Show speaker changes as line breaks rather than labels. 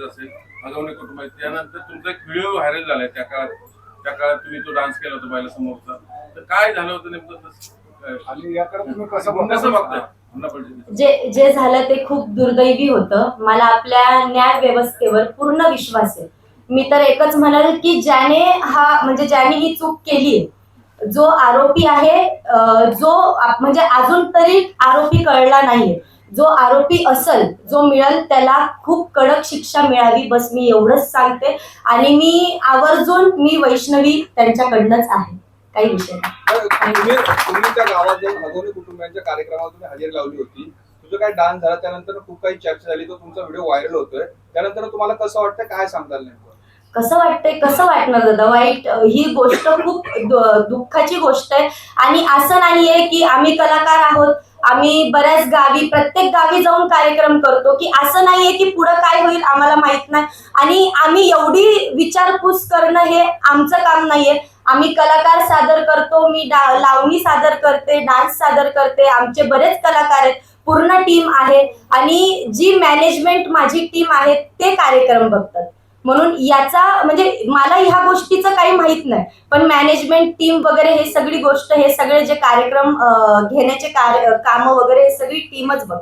असेल अगवणे कुटुंब त्यानंतर तुमचा एक व्हिडिओ व्हायरल झालाय त्या काळात तुम्ही तो डान्स केला होता बायला समोरचा. तर काय झालं होतं नेमकं
आणि याकडे तुम्ही कसं
बघताय?
जे जे झालं ते खूप दुर्दैवी होतं. मला आपल्या न्याय व्यवस्थेवर पूर्ण विश्वास आहे. मी तर एकच म्हणाल की ज्याने ही चूक केली, जो आरोपी आहे, म्हणजे अजून तरी आरोपी कळला नाहीये. जो आरोपी असल, जो मिळेल त्याला खूप कडक शिक्षा मिळावी, बस मी एवढंच सांगते. आणि मी वैष्णवी त्यांच्याकडनंच आहे, काही विषय नाही.
तुम्ही त्या गावात जाऊन अगवणे कुटुंबियांच्या कार्यक्रमात तुम्ही हजेरी लावली होती. तुझं काय डान्स झाला, त्यानंतर खूप काही चर्चा झाली, तो तुमचा व्हिडिओ व्हायरल होतोय. त्यानंतर तुम्हाला कसं वाटतं, काय सांगताल नेमकं?
कसं वाटणार दादा? वाईट, ही गोष्ट खूप दुःखाची गोष्ट आहे. आणि असं नाहीये की आम्ही कलाकार आहोत, आम्ही प्रत्येक गावी जाऊन कार्यक्रम करतो, की असं नाहीये की पुढे काय होईल आम्हाला माहित नाही. आणि आम्ही एवढी विचारपूस करणं हे आमचं काम नाहीये. आम्ही कलाकार सादर करतो, मी लावणी सादर करते, डान्स सादर करते, आमचे बरेच कलाकार आहेत, पूर्ण टीम आहे. आणि जी मॅनेजमेंट माझी टीम आहे ते कार्यक्रम बघतात. म्हणून याचा म्हणजे मला ह्या गोष्टीचं काही माहित नाही, पण मॅनेजमेंट टीम वगैरे हे सगळी गोष्ट, हे सगळे जे कार्यक्रम घेण्याचे काम वगैरे हे सगळी टीमच बघते.